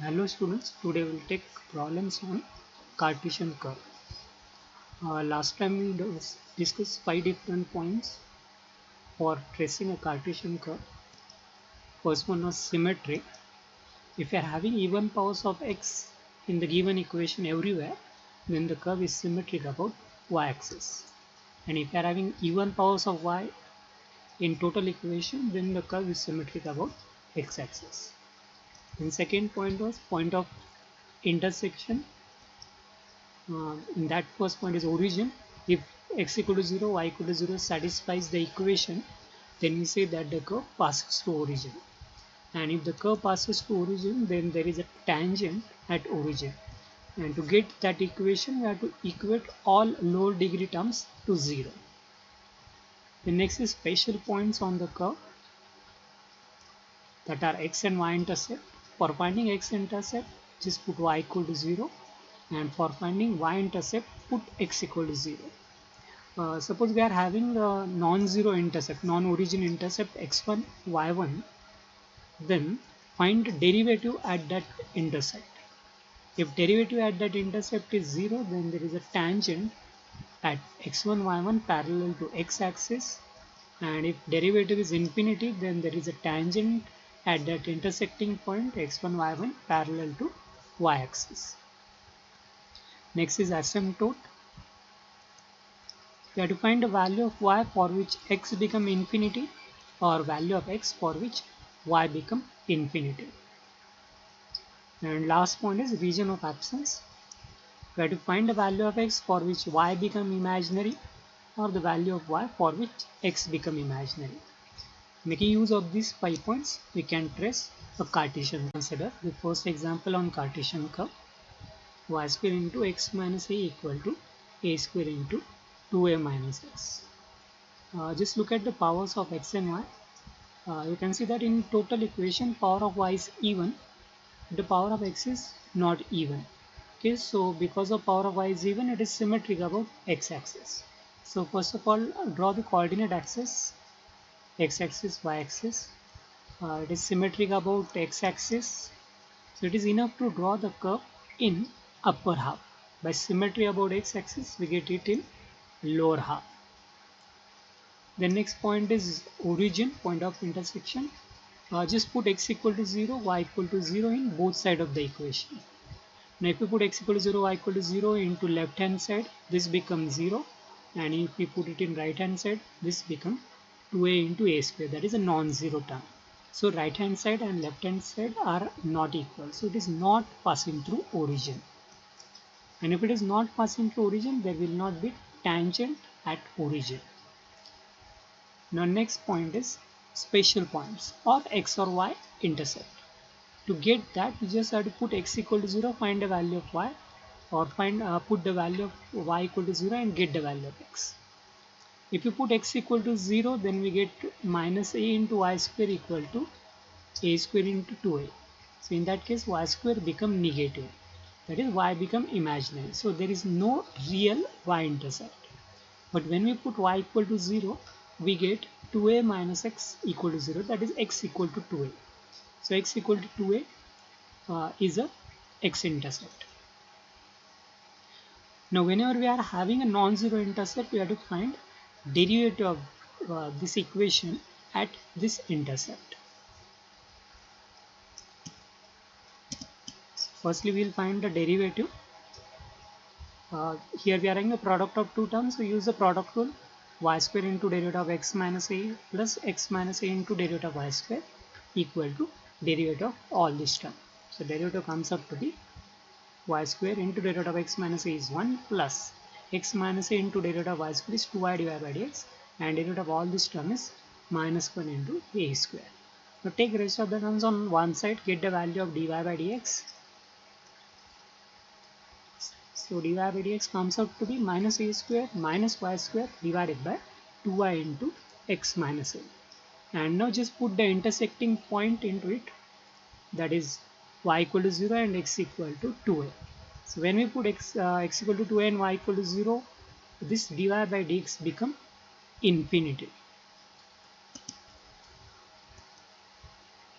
Hello students, today we'll take problems on Cartesian curve. Last time we discussed 5 different points for tracing a Cartesian curve. First one was symmetry. If you are having even powers of x in the given equation everywhere, then the curve is symmetric about y-axis. And if you are having even powers of y in total equation, then the curve is symmetric about x-axis. And second point was point of intersection. In that first point is origin. If x equal to 0, y equal to 0 satisfies the equation, then we say that the curve passes through origin. And if the curve passes through origin, then there is a tangent at origin. And to get that equation, we have to equate all lower degree terms to 0. The next is special points on the curve that are x and y intercept. For finding x intercept, just put y equal to 0. And for finding y intercept, put x equal to 0. Suppose we are having a non-zero intercept, non-origin intercept x1, y1, then find derivative at that intercept. If derivative at that intercept is 0, then there is a tangent at x1, y1 parallel to x-axis, and if derivative is infinity, then there is a tangent at that intersecting point x1, y1 parallel to y-axis. Next is asymptote. We have to find a value of y for which x become infinity or value of x for which y become infinity. And last point is region of absence. We have to find the value of x for which y become imaginary or the value of y for which x become imaginary. Making use of these 5 points, we can trace a Cartesian. Consider the first example on Cartesian curve. Y square into x minus a equal to a square into 2a minus x. Just look at the powers of x and y. You can see that in total equation power of y is even, the power of x is not even. Okay, so because of power of y is even, it is symmetric about x-axis. So first of all, draw the coordinate axis, x-axis, y-axis. It is symmetric about x-axis, so it is enough to draw the curve in upper half. By symmetry about x-axis, we get it in lower half. The next point is origin, point of intersection. Just put x equal to 0, y equal to 0 in both sides of the equation. Now if you put x equal to 0, y equal to 0 into left hand side, this becomes 0, and if we put it in right hand side, this becomes 2a into a square, that is a non-zero term. So right hand side and left hand side are not equal, so it is not passing through origin. And if it is not passing through origin, there will not be tangent at origin. Now next point is special points of x or y intercept. To get that, you just have to put x equal to 0, find the value of y, or put the value of y equal to 0 and get the value of x. If you put x equal to 0, then we get minus a into y square equal to a square into 2a. So in that case, y square become negative, that is y become imaginary. So there is no real y intercept. But when we put y equal to 0, we get 2a minus x equal to 0, that is x equal to 2a. So x equal to 2a is a x-intercept. Now whenever we are having a non-zero intercept, we have to find derivative of this equation at this intercept. Firstly, we will find the derivative. Here we are having a product of two terms, so use the product rule. Y square into derivative of x minus a plus x minus a into derivative of y square equal to derivative of all this term. So derivative comes up to be y square into derivative of x minus a is 1 plus x minus a into derivative of y square is 2y divided by dx, and derivative of all this term is minus 1 into a square. Now take rest of the terms on one side, get the value of dy by dx. So dy by dx comes out to be minus a square minus y square divided by 2y into x minus a. And now just put the intersecting point into it, that is y equal to 0 and x equal to 2a. So when we put x equal to 2a and y equal to 0, this dy by dx become infinity.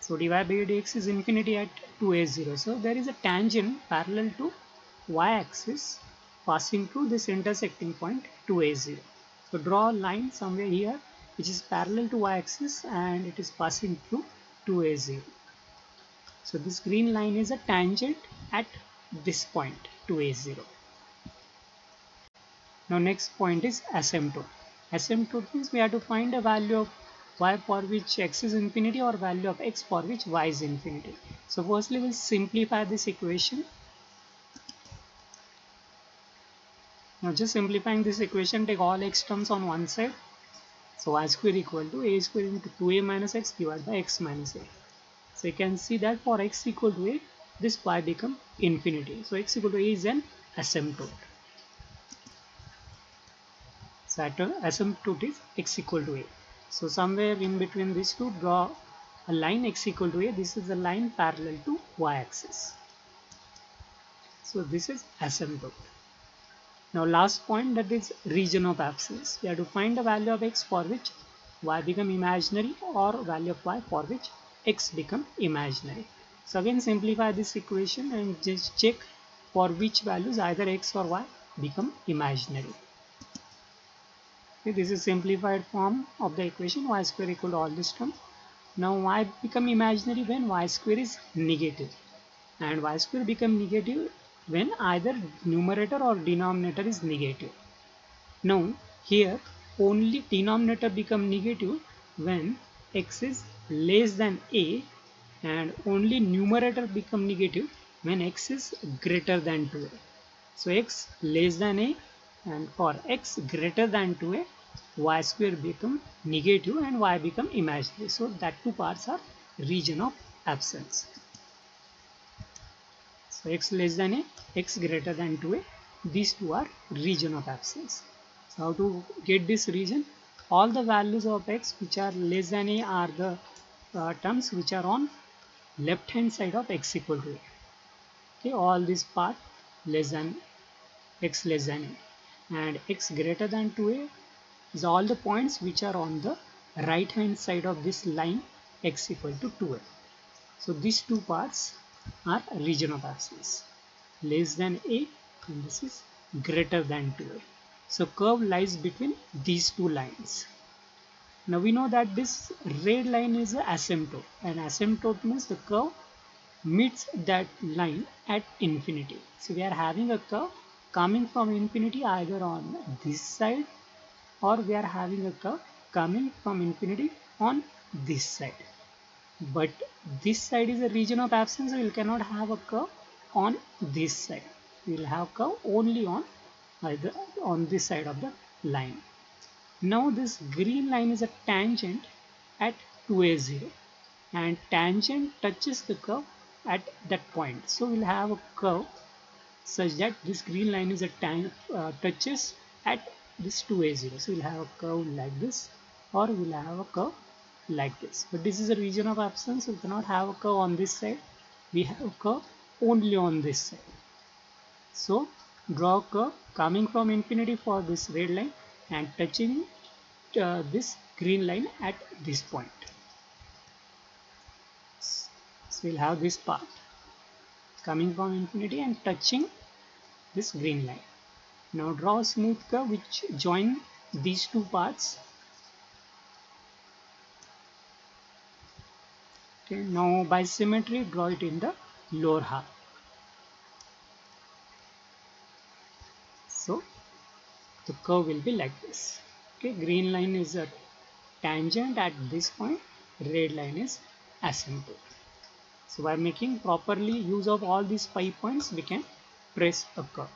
So dy by dx is infinity at 2a0. So there is a tangent parallel to y-axis passing through this intersecting point 2a0. So draw a line somewhere here which is parallel to y-axis and it is passing through 2a0. So this green line is a tangent at this point 2a0. Now next point is asymptote. Asymptote means we have to find a value of y for which x is infinity or value of x for which y is infinity. So firstly we'll simplify this equation. Now just simplifying this equation, take all x terms on one side. So y square equal to a square into 2a minus x divided by x minus a. So you can see that for x equal to a, this y become infinity. So x equal to a is an asymptote. So asymptote is x equal to a. So somewhere in between these two, draw a line x equal to a. This is a line parallel to y-axis. So this is asymptote. Now last point, that is region of absence. We have to find the value of x for which y become imaginary or value of y for which x become imaginary. So again simplify this equation and just check for which values either x or y become imaginary. Okay, this is simplified form of the equation y square equal to all this term. Now y become imaginary when y square is negative, and y square become negative when either numerator or denominator is negative. Now here only denominator become negative when x is less than a, and only numerator become negative when x is greater than 2a. So x less than a, and for x greater than 2a, y square become negative and y become imaginary. So that two parts are region of absence. So x less than a, x greater than 2a, these two are region of absence. So how to get this region? All the values of x which are less than a are the terms which are on left hand side of x equal to a. Okay, all this part less than x less than a, and x greater than 2a is all the points which are on the right hand side of this line x equal to 2a. So these two parts are region of absence, less than a and this is greater than 2a. So curve lies between these two lines. Now we know that this red line is an asymptote, and asymptote means the curve meets that line at infinity. So we are having a curve coming from infinity either on this side, or we are having a curve coming from infinity on this side. But this side is a region of absence, so you cannot have a curve on this side. You will have curve only on either on this side of the line. Now this green line is a tangent at 2a0, and tangent touches the curve at that point. So we'll have a curve such that this green line is a touches at this 2a0. So we'll have a curve like this, or we'll have a curve like this. But this is a region of absence, so we cannot have a curve on this side. We have a curve only on this side. So draw a curve coming from infinity for this red line and touching this green line at this point. So we'll have this path coming from infinity and touching this green line. Now draw a smooth curve which join these two parts. Okay, now by symmetry draw it in the lower half. So the curve will be like this. Okay, green line is a tangent at this point, red line is asymptote. So by making properly use of all these 5 points, we can trace a curve.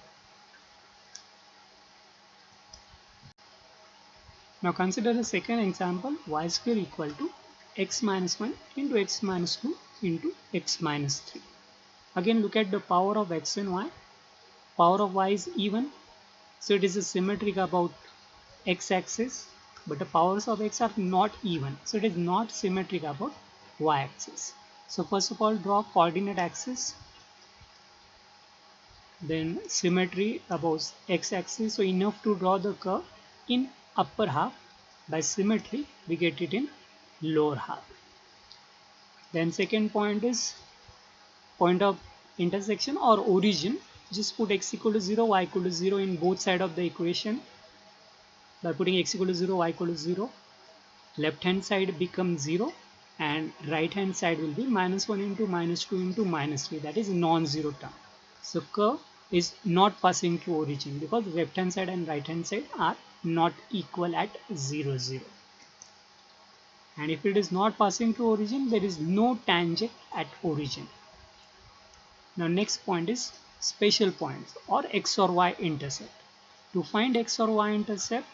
Now consider the second example, y square equal to x minus 1 into x minus 2 into x minus 3. Again look at the power of x and y. Power of y is even, so it is a symmetric about x axis, but the powers of x are not even, so it is not symmetric about y axis. So first of all draw coordinate axis, then symmetry about x axis. So enough to draw the curve in upper half. By symmetry we get it in lower half. Then second point is point of intersection or origin. Just put x equal to 0, y equal to 0 in both sides of the equation. By putting x equal to 0, y equal to 0, left hand side becomes 0 and right hand side will be minus 1 into minus 2 into minus 3, that is non-zero term. So curve is not passing through origin because left hand side and right hand side are not equal at 0 0. And if it is not passing through origin, there is no tangent at origin. Now next point is special points or x or y intercept. To find x or y intercept,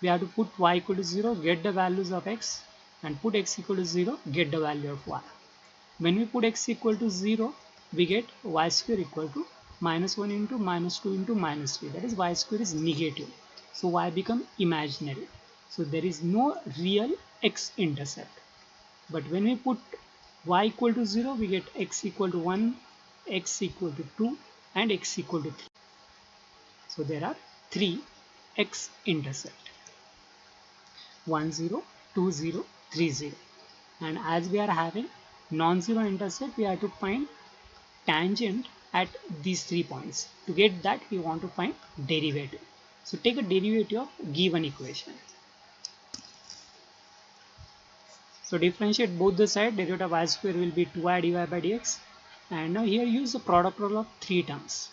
we have to put y equal to 0, get the values of x, and put x equal to 0, get the value of y. When we put x equal to 0, we get y square equal to minus 1 into minus 2 into minus 3, that is y square is negative, so y become imaginary. So there is no real x intercept. But when we put y equal to 0, we get x equal to 1, x equal to 2 and x equal to 3. So there are 3 x intercept: 1 0, 2 0, 3 0. And as we are having non-zero intercept, we have to find tangent at these 3 points. To get that, we want to find derivative. So take a derivative of given equation. So differentiate both the side. Derivative of y square will be 2y dy by dx. And now here use the product rule of 3 terms.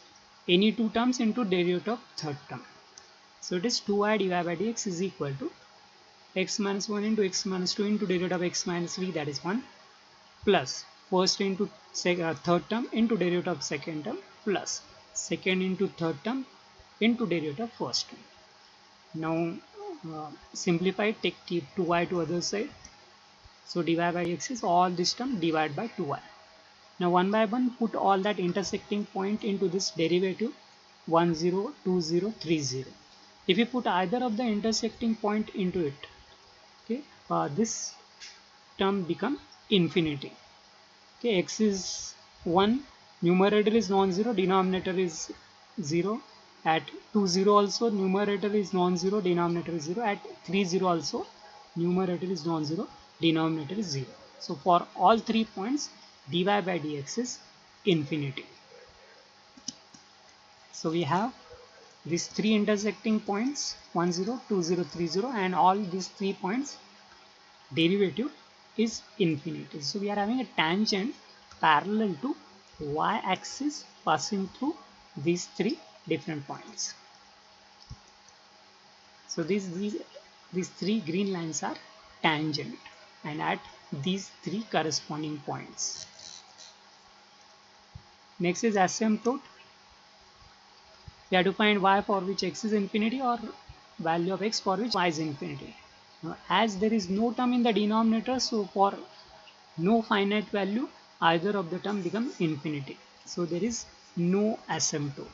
Any 2 terms into derivative of third term. So it is 2y dy by dx is equal to x minus 1 into x minus 2 into derivative of x minus 3, that is 1, plus first into third term into derivative of second term, plus second into third term into derivative of first term. Now simplify, take 2y to other side. So dy by x is all this term divided by 2y. Now one by one put all that intersecting point into this derivative 1 0, 2 0, 3 0. If you put either of the intersecting point into it, okay, this term become infinity. Okay, x is 1, numerator is non-zero, denominator is 0. At 2 0 also numerator is non-zero, denominator is 0. At 3 0 also numerator is non-zero, denominator is 0. So for all 3 points, dy by dx is infinity. So we have these 3 intersecting points 1 0, 2 0, 3 0, and all these 3 points derivative is infinity. So we are having a tangent parallel to y axis passing through these 3 different points. So these 3 green lines are tangent and at these 3 corresponding points. Next is asymptote. We have to find y for which x is infinity or value of x for which y is infinity. Now, as there is no term in the denominator, so for no finite value, either of the term become infinity. So there is no asymptote.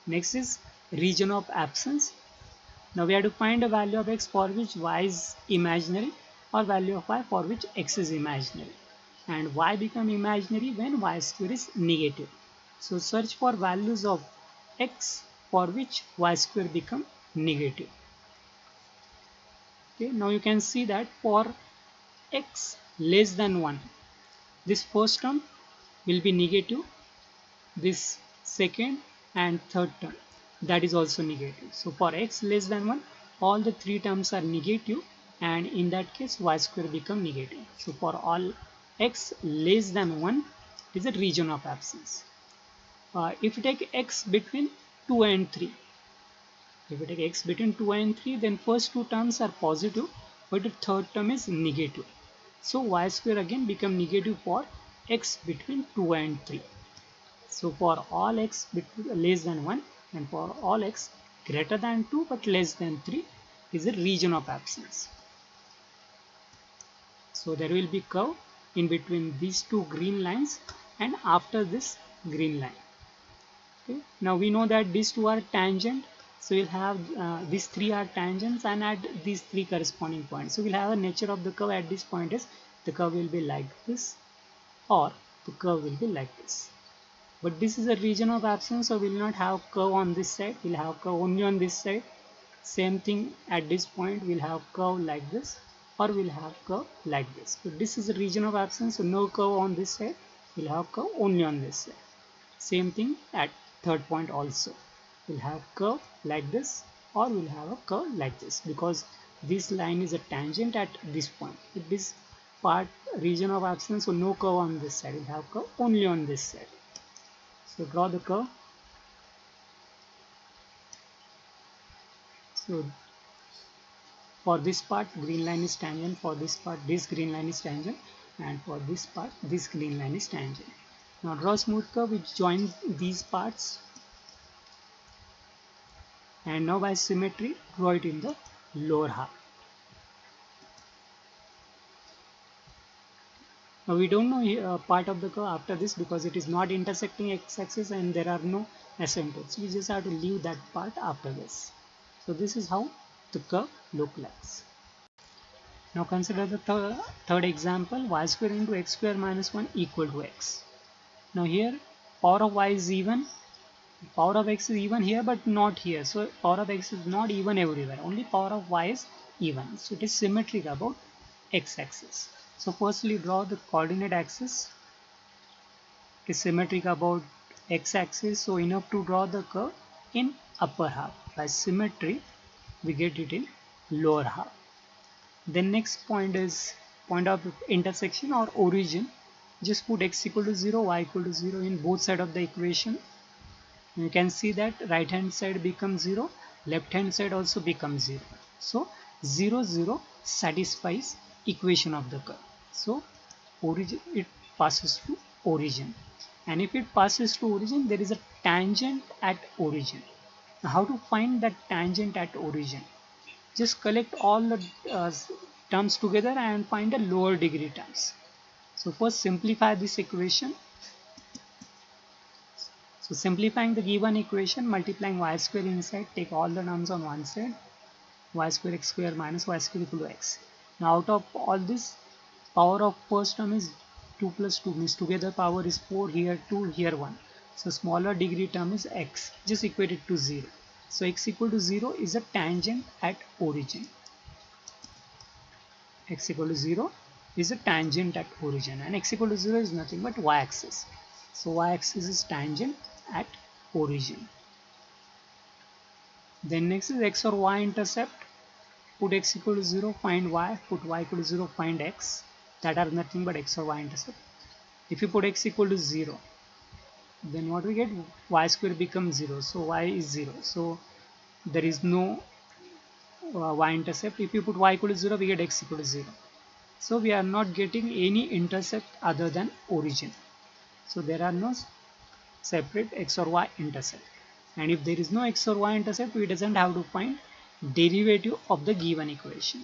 Next is region of absence. Now we have to find a value of x for which y is imaginary or value of y for which x is imaginary. And y become imaginary when y square is negative. So search for values of x for which y square become negative. Okay, now you can see that for x less than 1, this first term will be negative, this second and third term, that is also negative. So for x less than 1, all the 3 terms are negative, and in that case y square become negative. So for all x less than 1 is a region of absence. If you take x between 2 and 3, if you take x between 2 and 3, then first 2 terms are positive, but the third term is negative. So y square again become negative for x between 2 and 3. So for all x less than 1 and for all x greater than 2 but less than 3 is a region of absence. So there will be curve in between these 2 green lines and after this green line. Okay. Now we know that these 2 are tangent. So we'll have these 3 are tangents and at these 3 corresponding points. So we'll have a nature of the curve at this point is the curve will be like this or the curve will be like this. But this is a region of absence, so we will not have curve on this side, we will have curve only on this side. Same thing at this point, we will have curve like this or we'll have curve like this. So this is the region of absence, so no curve on this side, we'll have curve only on this side. Same thing at third point also, we'll have curve like this or we'll have a curve like this, because this line is a tangent at this point. If this part region of absence, so no curve on this side, we'll have curve only on this side. So draw the curve. So for this part green line is tangent, for this part this green line is tangent, and for this part this green line is tangent. Now draw a smooth curve which joins these parts, and now by symmetry draw it in the lower half. Now we don't know part of the curve after this because it is not intersecting x-axis and there are no asymptotes. We just have to leave that part after this. So this is how the curve looks like. Now consider the third example, y square into x square minus 1 equal to x. Now here power of y is even, power of x is even here but not here. So power of x is not even everywhere, only power of y is even. So it is symmetric about x-axis. So firstly draw the coordinate axis. It is symmetric about x-axis, so enough to draw the curve in upper half. By symmetry we get it in lower half. Then next point is point of intersection or origin. Just put x equal to 0, y equal to 0 in both sides of the equation. You can see that right hand side becomes 0, left hand side also becomes 0. So 0 0 satisfies equation of the curve. So origin, it passes to origin, and if it passes to origin there is a tangent at origin. Now how to find that tangent at origin? Just collect all the terms together and find the lower degree terms. So first simplify this equation. So simplifying the given equation, multiplying y square inside, take all the terms on one side, y square x square minus y square equal to x. Now out of all this, power of first term is 2 plus 2, means together power is 4, here 2, here 1. So smaller degree term is x, just equate it to 0. So x equal to 0 is a tangent at origin. X equal to 0 is a tangent at origin, and x equal to 0 is nothing but y-axis. So y-axis is tangent at origin. Then next is x or y intercept. Put x equal to 0, find y. Put y equal to 0, find x. That are nothing but x or y intercept. If you put x equal to 0, then what we get? Y square becomes 0. So y is 0. So there is no y-intercept. If you put y equal to 0, we get x equal to 0. So we are not getting any intercept other than origin. So there are no separate x or y intercept. And if there is no x or y intercept, we doesn't have to find derivative of the given equation.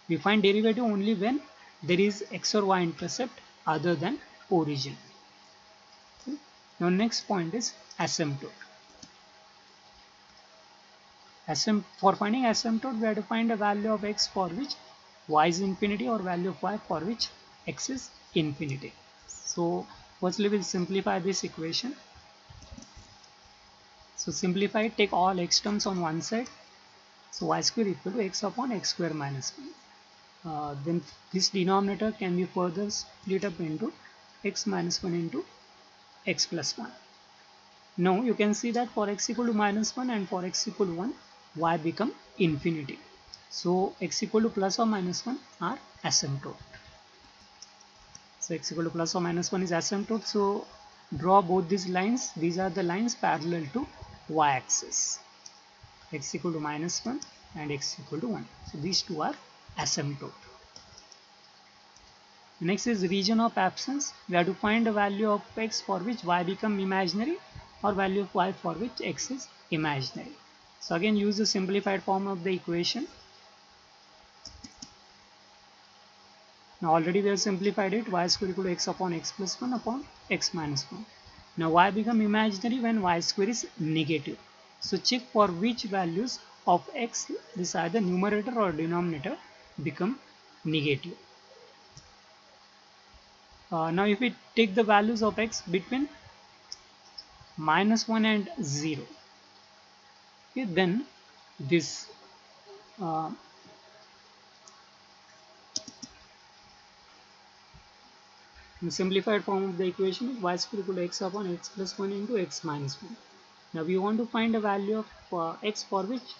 We find derivative only when there is x or y intercept other than origin. Okay. Now next point is asymptote. For finding asymptote, we have to find a value of x for which y is infinity or value of y for which x is infinity. So firstly we'll simplify this equation. So simplify it, take all x terms on one side. So y square equal to x upon x square minus 1. Then this denominator can be further split up into x minus 1 into x plus 1. Now you can see that for x equal to minus 1 and for x equal to 1, y become infinity. So x equal to plus or minus 1 are asymptote. So x equal to plus or minus 1 is asymptote. So draw both these lines. These are the lines parallel to y-axis. X equal to minus 1 and x equal to 1. So these two are asymptote. Next is region of absence. We have to find a value of x for which y become imaginary or value of y for which x is imaginary. So again use the simplified form of the equation. Now already we have simplified it, y square equal to x upon x plus 1 upon x minus 1. Now y become imaginary when y square is negative. So check for which values of x this either numerator or denominator become negative. Now if we take the values of x between minus 1 and 0, okay, then this The simplified form of the equation is y square equal to x upon x plus 1 into x minus 1. Now we want to find a value of x for which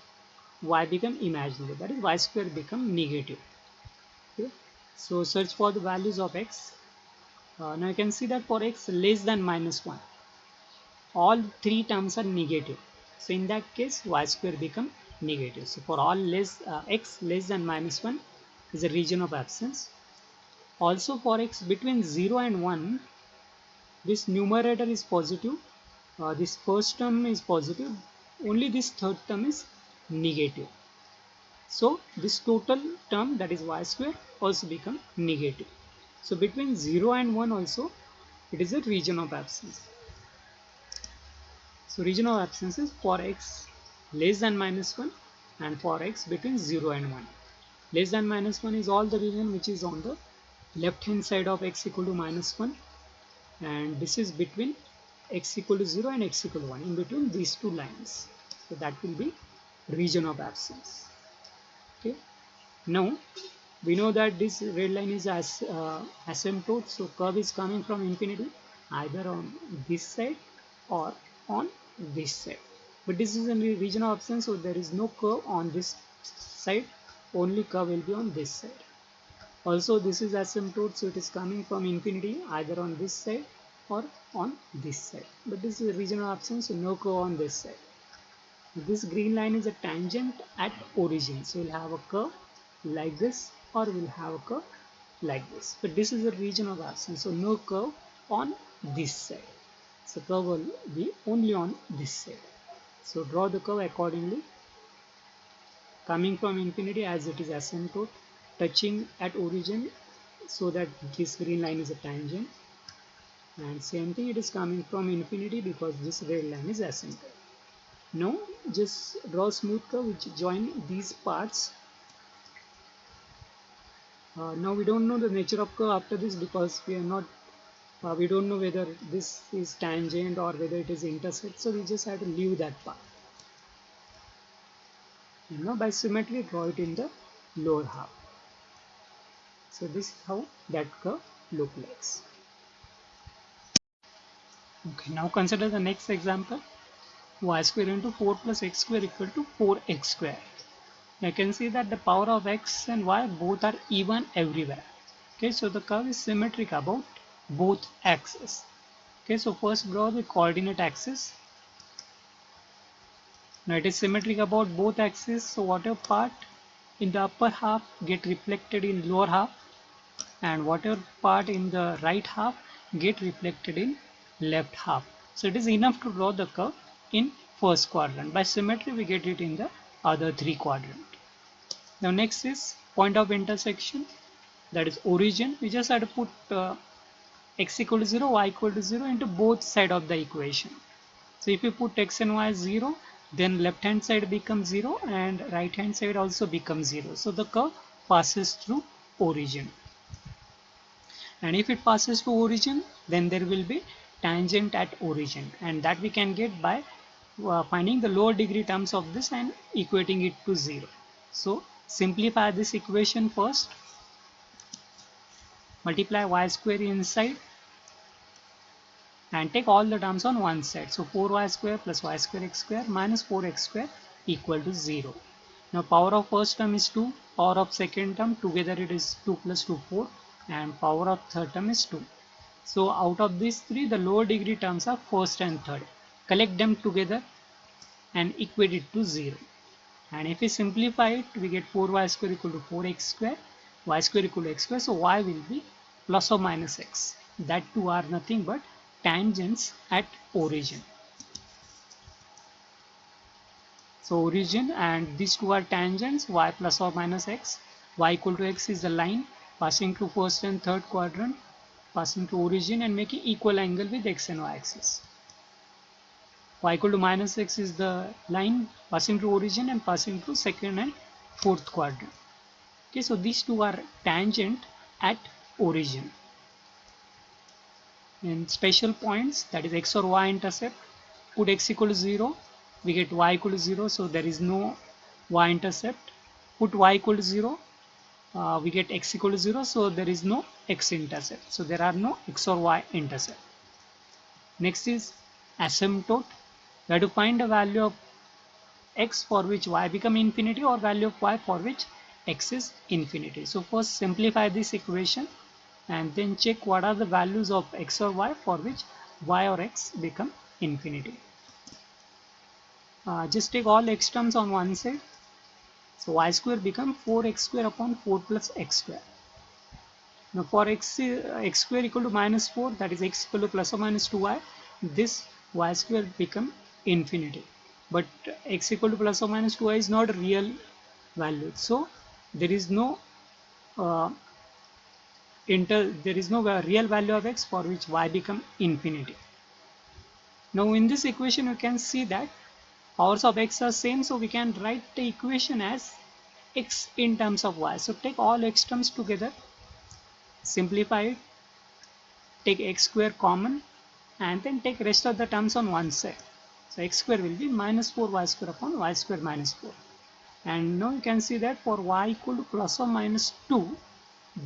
y become imaginary, that is y square become negative. Okay. So search for the values of x. Now you can see that for x less than minus 1, all three terms are negative. So in that case y square become negative. So for all x less than minus 1 is a region of absence. Also for x between 0 and 1, this numerator is positive, this first term is positive, only this third term is negative. So this total term, that is y square, also become negative. So between 0 and 1 also it is a region of absence. So region of absence is for x less than minus 1 and for x between 0 and 1. Less than minus 1 is all the region which is on the left hand side of x equal to minus 1, and this is between x equal to 0 and x equal to 1, in between these two lines. So that will be region of absence. Okay. Now we know that this red line is asymptote, so curve is coming from infinity either on this side or on this side. But this is a region of absence, so there is no curve on this side, only curve will be on this side. Also this is asymptote, so it is coming from infinity either on this side or on this side. But this is a region of absence, so no curve on this side. This green line is a tangent at origin, so we'll have a curve like this or we'll have a curve like this. But this is a region of absence, so no curve on this side. So curve will be only on this side. So draw the curve accordingly. Coming from infinity as it is asymptote, touching at origin so that this green line is a tangent, and same thing, it is coming from infinity because this red line is asymptote. Now just draw a smooth curve which join these parts. Now we don't know the nature of curve after this because we don't know whether this is tangent or whether it is intercept, so we just have to leave that part. And now by symmetry draw it in the lower half. So this is how that curve looks like. Okay, now consider the next example. Y square into 4 plus x square equal to 4x square. You can see that the power of x and y both are even everywhere. Okay, so the curve is symmetric about both axes. Okay, so first draw the coordinate axis. Now it is symmetric about both axes, so whatever part in the upper half get reflected in lower half, and whatever part in the right half get reflected in left half. So it is enough to draw the curve in first quadrant. By symmetry we get it in the other three quadrants. Now next is point of intersection, that is origin. We just have to put x equal to 0, y equal to 0 into both sides of the equation. So if you put x and y 0, then left hand side becomes 0 and right hand side also becomes 0. So the curve passes through origin. And if it passes through origin, then there will be tangent at origin, and that we can get by finding the lower degree terms of this and equating it to 0. So simplify this equation first. Multiply y square inside and take all the terms on one side. So 4y square plus y square x square minus 4x square equal to 0. Now power of first term is 2, power of second term together it is 2 plus 2 4, and power of third term is 2. So out of these three, the lower degree terms are first and third. Collect them together and equate it to 0. And if we simplify it, we get 4y square equal to 4x square, y square equal to x square. So y will be plus or minus x. That two are nothing but tangents at origin. So origin and these two are tangents, y plus or minus x. Y equal to x is the line passing through first and third quadrant, passing through origin and making equal angle with x and y axis. Y equal to minus x is the line passing through origin and passing through second and fourth quadrant. Okay, so these two are tangent at origin. In special points, that is x or y intercept, put x equal to 0, we get y equal to 0, so there is no y intercept. Put y equal to 0, we get x equal to 0, so there is no x intercept, so there are no x or y intercept. Next is asymptote. We have to find a value of x for which y become infinity or value of y for which x is infinity. So first simplify this equation and then check what are the values of x or y for which y or x become infinity. Just take all x terms on one side. So y square become 4x square upon 4 plus x square. Now for x square equal to minus 4, that is x equal to plus or minus 2y, this y square become infinity. But x equal to plus or minus 2y is not a real value. So there is no real value of x for which y become infinity. Now in this equation you can see that powers of x are same, so we can write the equation as x in terms of y. So take all x terms together, simplify it, take x square common, and then take rest of the terms on one side. So x square will be minus 4y square upon y square minus 4. And now you can see that for y equal to plus or minus 2,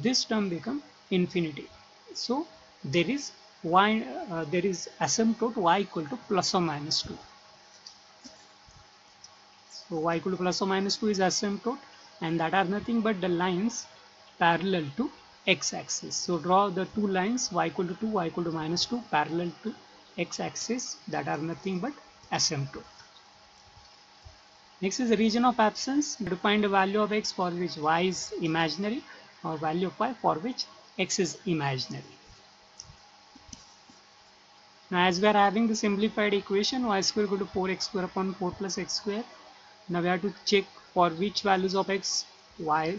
this term become infinity. So there is asymptote y equal to plus or minus 2. So y equal to plus or minus 2 is asymptote, and that are nothing but the lines parallel to x-axis. So draw the two lines y equal to 2, y equal to minus 2 parallel to x-axis, that are nothing but asymptote. Next is the region of absence. To find a value of x for which y is imaginary or value of y for which x is imaginary. Now as we are having the simplified equation y square equal to 4x square upon 4 plus x square, now we have to check for which values of x y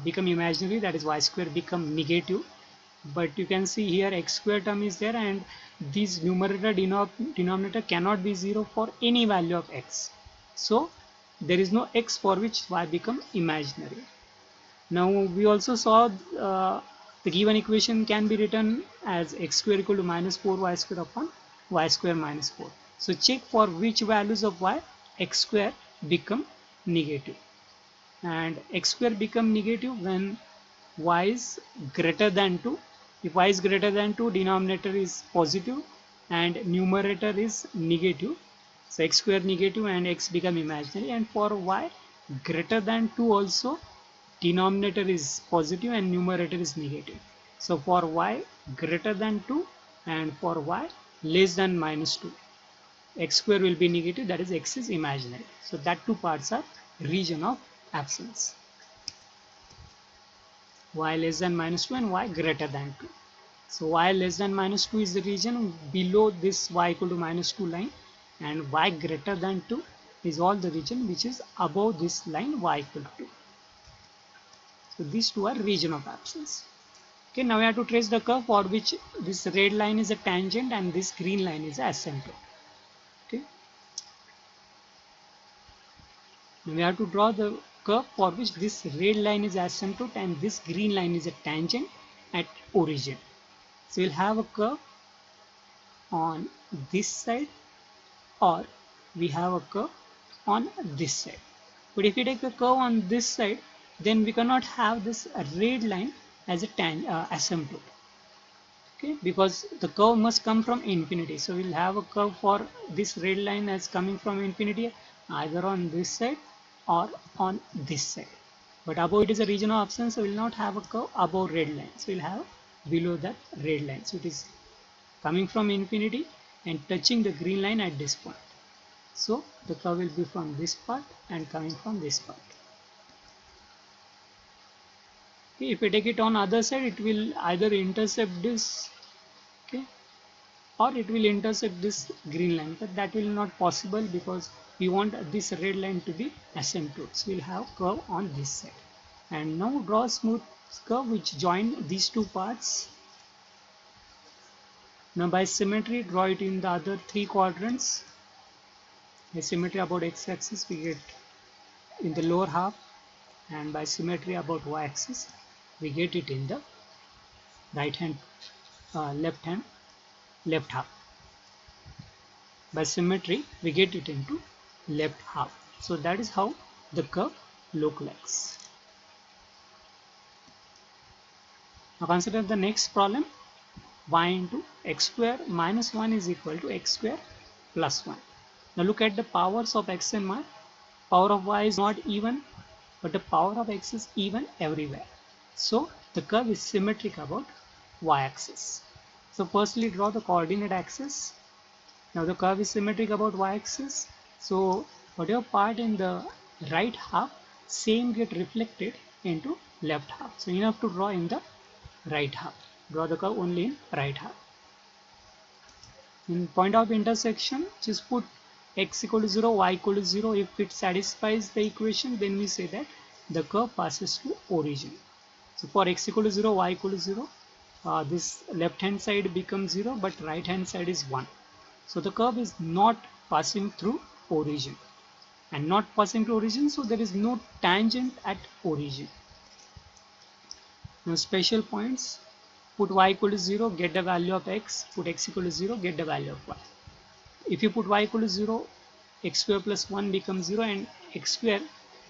become imaginary, that is y square become negative. But you can see here x square term is there, and this numerator denominator cannot be 0 for any value of x. So there is no x for which y become imaginary. Now we also saw the given equation can be written as x square equal to minus 4y square upon y square minus 4. So check for which values of y x square become negative, and x square become negative when y is greater than 2. If y is greater than 2, denominator is positive and numerator is negative, so x square negative and x become imaginary. And for y greater than 2 also, denominator is positive and numerator is negative. So for y greater than 2 and for y less than minus 2, x square will be negative, that is x is imaginary. So that two parts are region of absence, y less than minus 2 and y greater than 2. So y less than minus 2 is the region below this y equal to minus 2 line, and y greater than 2 is all the region which is above this line y equal to 2. So these two are region of absence. Okay, now we have to trace the curve for which this red line is a tangent and this green line is a asymptote. Okay, now we have to draw the curve for which this red line is asymptote and this green line is a tangent at origin. So we'll have a curve on this side, or we have a curve on this side. But if we take the curve on this side, then we cannot have this red line as a asymptote. Okay, because the curve must come from infinity. So we'll have a curve for this red line as coming from infinity either on this side or on this side. But above it is a region of absence, so we'll not have a curve above red line. So we'll have below that red line. So it is coming from infinity and touching the green line at this point. So the curve will be from this part and coming from this part. Okay, if we take it on other side, it will either intercept this, okay, or it will intercept this green line, but that will not possible because we want this red line to be asymptote. So we'll have curve on this side. And now draw a smooth curve which join these two parts. Now by symmetry, draw it in the other three quadrants. By symmetry about x-axis we get in the lower half, and by symmetry about y-axis we get it in the left half. By symmetry we get it into left half. So that is how the curve looks like. Now consider the next problem. Y into x square minus 1 is equal to x square plus 1. Now look at the powers of x and y. Power of y is not even, but the power of x is even everywhere. So the curve is symmetric about y-axis. So firstly draw the coordinate axis. Now the curve is symmetric about y-axis. So whatever part in the right half, same get reflected into left half. So you have to draw in the right half. Draw the curve only in right half. In point of intersection, just put x equal to 0, y equal to 0. If it satisfies the equation, then we say that the curve passes to origin. So for x equal to 0, y equal to 0, this left hand side becomes 0, but right hand side is 1. So the curve is not passing through origin, and not passing to origin, so there is no tangent at origin. Now special points, put y equal to 0, get the value of x, put x equal to 0, get the value of y. If you put y equal to 0, x square plus 1 becomes 0 and x square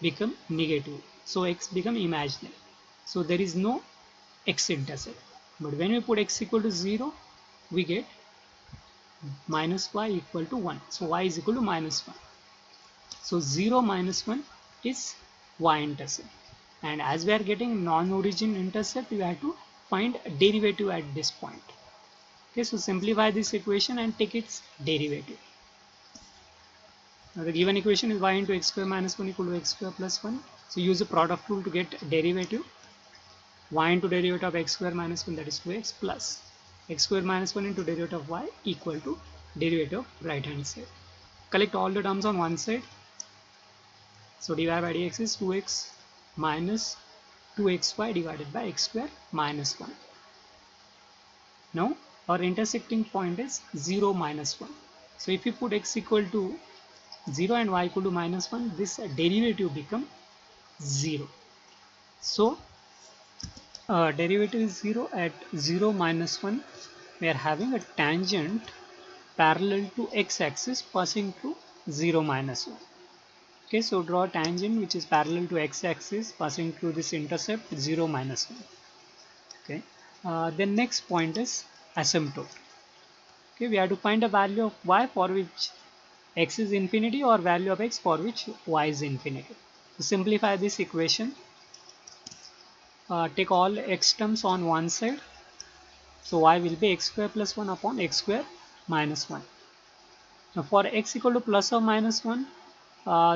become negative. So x become imaginary. So there is no x intercept. But when we put x equal to 0, we get minus y equal to 1. So y is equal to minus 1. So 0 minus 1 is y intercept. And as we are getting non-origin intercept, we have to find a derivative at this point. Okay, so simplify this equation and take its derivative. Now the given equation is y into x square minus 1 equal to x square plus 1. So use the product rule to get derivative. Y into derivative of x square minus 1, that is 2x, plus x square minus 1 into derivative of y equal to derivative of right hand side. Collect all the terms on one side. So dy by dx is 2x minus 2xy divided by x square minus 1. Now our intersecting point is 0 minus 1. So if you put x equal to 0 and y equal to minus 1, this derivative become 0. So derivative is 0 at 0 minus 1. We are having a tangent parallel to x-axis passing through 0 minus 1. Okay, so draw a tangent which is parallel to x-axis passing through this intercept 0 minus 1. Okay, then next point is asymptote. Okay, we have to find a value of y for which x is infinity or value of x for which y is infinity. To simplify this equation, take all x terms on one side. So y will be x square plus 1 upon x square minus 1. Now for x equal to plus or minus 1,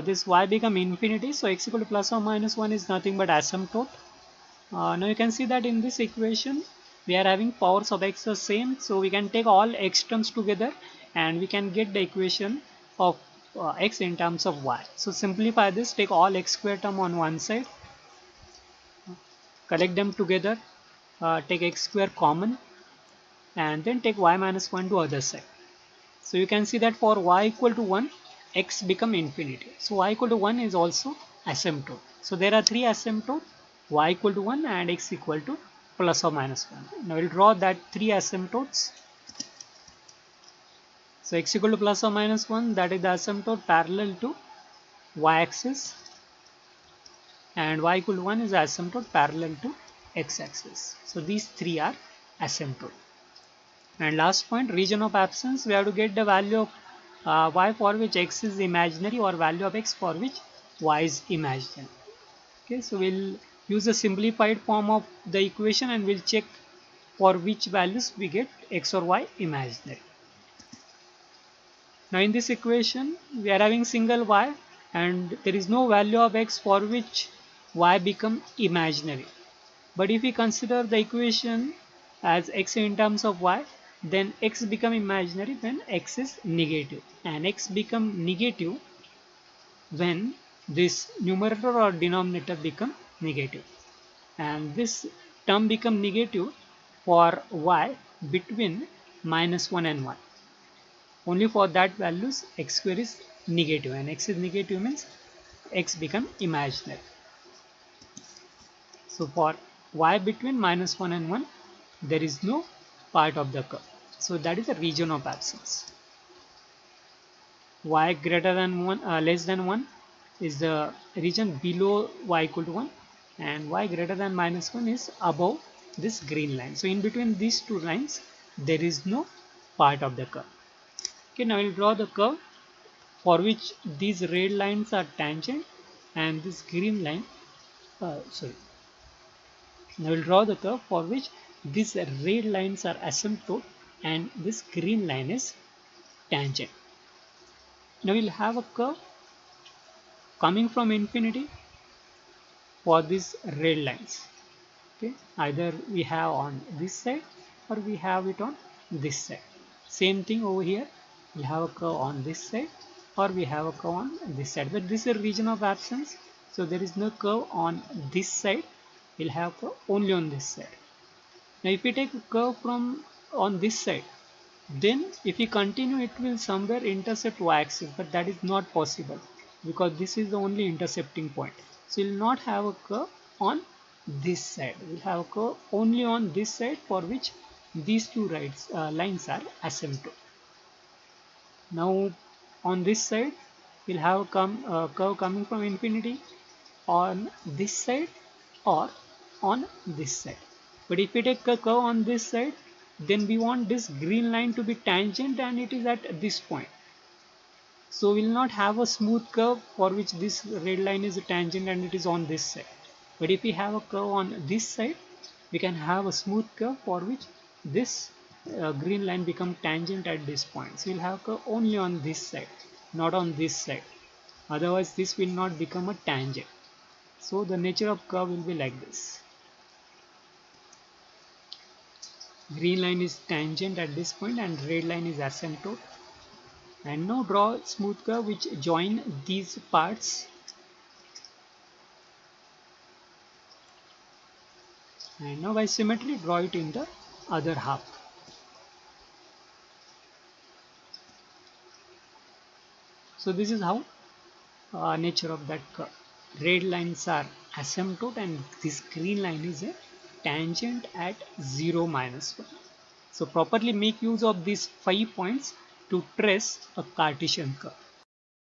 this y become infinity. So x equal to plus or minus 1 is nothing but asymptote. Now you can see that in this equation we are having powers of x the same. So we can take all x terms together and we can get the equation of x in terms of y. So simplify this, take all x square term on one side, collect them together, take x square common, and then take y minus 1 to other side. So you can see that for y equal to 1, x become infinity. So y equal to 1 is also asymptote. So there are three asymptotes, y equal to 1 and x equal to plus or minus 1. Now we'll draw that three asymptotes. So x equal to plus or minus 1, that is the asymptote parallel to y-axis, and y equal to 1 is the asymptote parallel to x-axis. So these three are asymptote. And last point, region of absence, we have to get the value of y for which x is imaginary or value of x for which y is imaginary. Okay, so we'll use a simplified form of the equation and we'll check for which values we get x or y imaginary. Now in this equation we are having single y and there is no value of x for which y become imaginary. But if we consider the equation as x in terms of y, then x become imaginary when x is negative, and x become negative when this numerator or denominator become negative, and this term become negative for y between minus 1 and 1. Only for that values x square is negative, and x is negative means x become imaginary. So for y between minus 1 and 1, there is no part of the curve. So that is the region of absence. Y greater than 1, less than 1 is the region below y equal to 1, and y greater than minus 1 is above this green line. So in between these two lines there is no part of the curve. Okay, now we'll draw the curve for which these red lines are tangent and this green line now we'll draw the curve for which these red lines are asymptote and this green line is tangent. Now we'll have a curve coming from infinity for these red lines. Okay, either we have on this side or we have it on this side. Same thing over here, we have a curve on this side or we have a curve on this side, but this is a region of absence, so there is no curve on this side. We'll have curve only on this side. Now if we take a curve from on this side, then if we continue it will somewhere intercept y-axis, but that is not possible because this is the only intercepting point. So we'll not have a curve on this side, we'll have a curve only on this side for which these two lines are asymptote. Now on this side we'll have a curve coming from infinity on this side or on this side. But if we take a curve on this side, then we want this green line to be tangent and it is at this point. So we will not have a smooth curve for which this red line is a tangent and it is on this side. But if we have a curve on this side, we can have a smooth curve for which this green line become tangent at this point. So we'll have curve only on this side, not on this side. Otherwise this will not become a tangent. So the nature of curve will be like this. Green line is tangent at this point and red line is asymptote. And now draw a smooth curve which join these parts. And now by symmetry draw it in the other half. So this is how nature of that curve. Red lines are asymptote and this green line is a tangent at 0, -1. So properly make use of these 5 points to trace a Cartesian curve.